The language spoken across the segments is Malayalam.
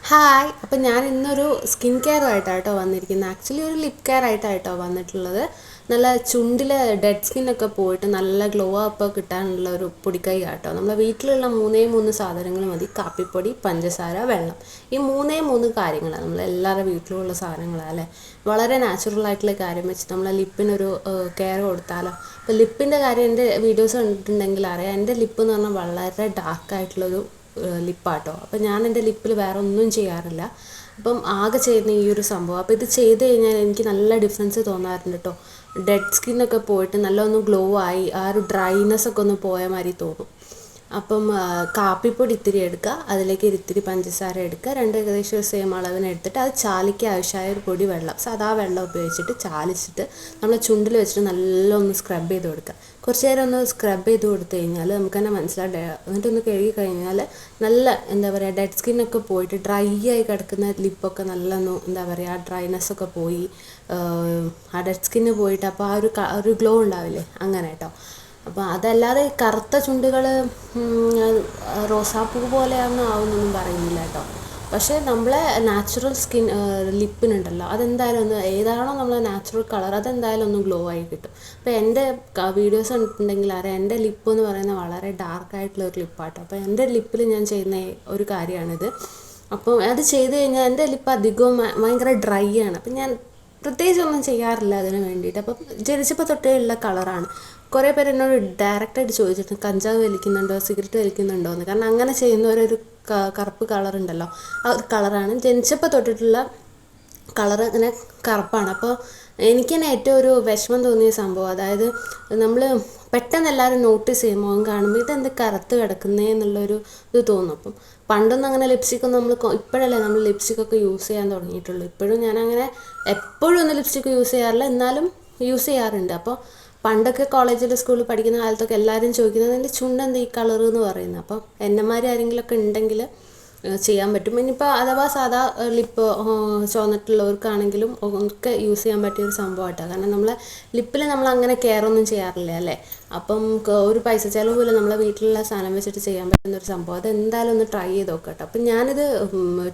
ഹായ് അപ്പം ഞാൻ ഇന്നൊരു സ്കിൻ കെയർ ആയിട്ടാട്ടോ വന്നിരിക്കുന്നത്. ആക്ച്വലി ഒരു ലിപ് കെയർ ആയിട്ടാട്ടോ വന്നിട്ടുള്ളത്. നല്ല ചുണ്ടിൽ ഡെഡ് സ്കിന്നൊക്കെ പോയിട്ട് നല്ല ഗ്ലോ അപ്പ് കിട്ടാനുള്ള ഒരു പൊടിക്കൈ ആട്ടോ. നമ്മളെ വീട്ടിലുള്ള മൂന്ന് സാധനങ്ങൾ മതി: കാപ്പിപ്പൊടി, പഞ്ചസാര, വെള്ളം. ഈ മൂന്ന് കാര്യങ്ങളാണ് നമ്മളെല്ലാവരുടെ വീട്ടിലുള്ള സാധനങ്ങളാണ് അല്ലേ. വളരെ നാച്ചുറൽ ആയിട്ടുള്ള കാര്യം വെച്ച് നമ്മളെ ലിപ്പിനൊരു കെയർ കൊടുത്താലോ. അപ്പോൾ ലിപ്പിൻ്റെ കാര്യം എൻ്റെ വീഡിയോസ് കണ്ടിട്ടുണ്ടെങ്കിൽ അറിയാം. എൻ്റെ ലിപ്പ് എന്ന് പറഞ്ഞാൽ വളരെ ഡാർക്കായിട്ടുള്ളൊരു ലിപ്പാട്ടോ. അപ്പം ഞാൻ എൻ്റെ ലിപ്പിൽ വേറെ ഒന്നും ചെയ്യാറില്ല. അപ്പം ആകെ ചെയ്യുന്ന ഈ ഒരു സംഭവം. അപ്പോൾ ഇത് ചെയ്ത് കഴിഞ്ഞാൽ എനിക്ക് നല്ല ഡിഫറൻസ് തോന്നാറുണ്ട് കേട്ടോ. ഡെഡ് സ്കിന്നൊക്കെ പോയിട്ട് നല്ല ഒന്ന് ഗ്ലോ ആയി ആ ഒരു ഡ്രൈനെസ് ഒക്കെ ഒന്ന് പോയ മാതിരി തോന്നും. അപ്പം കാപ്പിപ്പൊടി ഇത്തിരി എടുക്കുക, അതിലേക്ക് ഇത്തിരി പഞ്ചസാര എടുക്കുക, ഏകദേശം സെയിം അളവിന് എടുത്തിട്ട് അത് ചാലിക്ക് ആവശ്യമായ ഒരു പൊടി വെള്ളം, സാധാ വെള്ളം ഉപയോഗിച്ചിട്ട് ചാലിച്ചിട്ട് നമ്മൾ ചുണ്ടിൽ വെച്ചിട്ട് നല്ല ഒന്ന് സ്ക്രബ് ചെയ്ത് കൊടുക്കുക. കുറച്ച് നേരം ഒന്ന് സ്ക്രബ് ചെയ്ത് കൊടുത്തു കഴിഞ്ഞാൽ നമുക്ക് തന്നെ മനസ്സിലാവും. എന്നിട്ടൊന്ന് കഴുകി കഴിഞ്ഞാൽ നല്ല എന്താ പറയുക, ഡെഡ് സ്കിന്നൊക്കെ പോയിട്ട് ഡ്രൈ ആയി കിടക്കുന്ന ലിപ്പൊക്കെ നല്ല ഒന്ന് എന്താ പറയുക, ഡ്രൈനെസ്സൊക്കെ പോയി ആ ഡെഡ് സ്കിന്ന് പോയിട്ട് അപ്പോൾ ആ ഒരു ഗ്ലോ ഉണ്ടാവില്ലേ, അങ്ങനെ കേട്ടോ. അപ്പോൾ അതല്ലാതെ കറുത്ത ചുണ്ടുകൾ റോസാപ്പൂ പോലെയൊന്നും ആവുന്നൊന്നും പറയുന്നില്ല കേട്ടോ. പക്ഷേ നമ്മളെ നാച്ചുറൽ സ്കിൻ ലിപ്പിനുണ്ടല്ലോ, അതെന്തായാലും ഒന്ന് ഏതാണോ നമ്മളെ നാച്ചുറൽ കളർ അതെന്തായാലും ഒന്ന് ഗ്ലോ ആയി കിട്ടും. അപ്പോൾ എൻ്റെ വീഡിയോസ് കണ്ടിട്ടുണ്ടെങ്കിൽ അറിയാം, എൻ്റെ ലിപ്പ് എന്ന് പറയുന്നത് വളരെ ഡാർക്കായിട്ടുള്ള ഒരു ലിപ്പാട്ടോ. അപ്പോൾ എൻ്റെ ലിപ്പിൽ ഞാൻ ചെയ്യുന്ന ഒരു കാര്യമാണിത്. അപ്പം അത് ചെയ്ത് കഴിഞ്ഞാൽ എൻ്റെ ലിപ്പ് അധികവും ഭയങ്കര ഡ്രൈ ആണ്. അപ്പം ഞാൻ പ്രത്യേകിച്ചൊന്നും ചെയ്യാറില്ല അതിന് വേണ്ടിയിട്ട്. അപ്പം ജനിച്ചപ്പോൾ തൊട്ടേ ഉള്ള കളറാണ്. കുറേ പേര് എന്നോട് ഡയറക്റ്റായിട്ട് ചോദിച്ചിട്ടുണ്ട് കഞ്ചാവ് വലിക്കുന്നുണ്ടോ, സിഗരറ്റ് വലിക്കുന്നുണ്ടോ എന്ന്. കാരണം അങ്ങനെ ചെയ്യുന്നവരൊരു കറുപ്പ് കളറുണ്ടല്ലോ, ആ ഒരു കളറാണ്. ജനിച്ചപ്പോൾ തൊട്ടിട്ടുള്ള കളറ് ഇങ്ങനെ കറുപ്പാണ്. അപ്പോൾ എനിക്ക് തന്നെ ഏറ്റവും ഒരു വിഷമം തോന്നിയ സംഭവം, അതായത് നമ്മൾ പെട്ടെന്ന് എല്ലാവരും നോട്ടീസ് ചെയ്യുമ്പോൾ കാണുമ്പോൾ ഇതെന്ത് കറുത്ത് കിടക്കുന്നേ എന്നുള്ളൊരു ഇത് തോന്നും. അപ്പം പണ്ടൊന്നും അങ്ങനെ ലിപ്സ്റ്റിക്കൊന്നും ഇപ്പോഴല്ലേ നമ്മൾ ലിപ്സ്റ്റിക്കൊക്കെ യൂസ് ചെയ്യാൻ തുടങ്ങിയിട്ടുള്ളൂ. ഇപ്പോഴും ഞാനങ്ങനെ എപ്പോഴും ഒന്നും ലിപ്സ്റ്റിക്ക് യൂസ് ചെയ്യാറില്ല, എന്നാലും യൂസ് ചെയ്യാറുണ്ട്. അപ്പോൾ പണ്ടൊക്കെ കോളേജിൽ സ്കൂളിൽ പഠിക്കുന്ന കാലത്തൊക്കെ എല്ലാവരും ചോദിക്കുന്നത് എൻ്റെ ചുണ്ടെന്ത് ഈ കളർ എന്ന് പറയുന്നത്. അപ്പം എന്നെമാർ ആരെങ്കിലുമൊക്കെ ഉണ്ടെങ്കിൽ ചെയ്യാൻ പറ്റും. ഇനിയിപ്പോൾ അഥവാ സാധാ ലിപ്പ് ചുവന്നിട്ടുള്ളവർക്കാണെങ്കിലും ഒക്കെ യൂസ് ചെയ്യാൻ പറ്റിയൊരു സംഭവമായിട്ടാണ്. കാരണം നമ്മളെ ലിപ്പിൽ നമ്മൾ അങ്ങനെ കെയർ ഒന്നും ചെയ്യാറില്ല അല്ലേ. അപ്പം ഒരു പൈസ ചിലവ് പോലും നമ്മളെ വീട്ടിലുള്ള സാധനം വെച്ചിട്ട് ചെയ്യാൻ പറ്റുന്നൊരു സംഭവം. അത് എന്തായാലും ഒന്ന് ട്രൈ ചെയ്ത് നോക്കട്ടോ. അപ്പം ഞാനിത്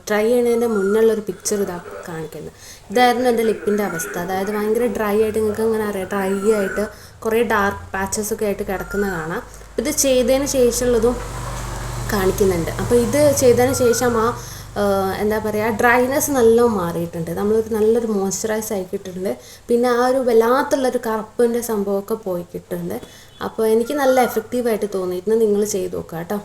ട്രൈ ചെയ്യണതിൻ്റെ മുന്നുള്ളൊരു പിക്ചർ ഇതാ കാണിക്കുന്നത്. ഇതായിരുന്നു എൻ്റെ ലിപ്പിൻ്റെ അവസ്ഥ. അതായത് ഭയങ്കര ഡ്രൈ ആയിട്ട്, നിങ്ങൾക്ക് അങ്ങനെ അറിയാം, ഡ്രൈ ആയിട്ട് കുറേ ഡാർക്ക് പാച്ചസ് ഒക്കെ ആയിട്ട് കിടക്കുന്ന കാണാം. ഇത് ചെയ്തതിന് ശേഷമുള്ളതും കാണിക്കുന്നുണ്ട്. അപ്പോൾ ഇത് ചെയ്തതിന് ശേഷം എന്താ പറയുക, ഡ്രൈനെസ് നല്ലോണം മാറിയിട്ടുണ്ട്. നല്ലൊരു മോയ്സ്ചറൈസ് ആയി കിട്ടുന്നുണ്ട്. പിന്നെ ആ ഒരു വല്ലാത്തുള്ളൊരു കറുപ്പിൻ്റെ സംഭവമൊക്കെ പോയി കിട്ടുന്നുണ്ട്. അപ്പോൾ എനിക്ക് നല്ല എഫക്റ്റീവായിട്ട് തോന്നിയിട്ടുണ്ട്. നിങ്ങൾ ചെയ്ത് നോക്കുക കേട്ടോ.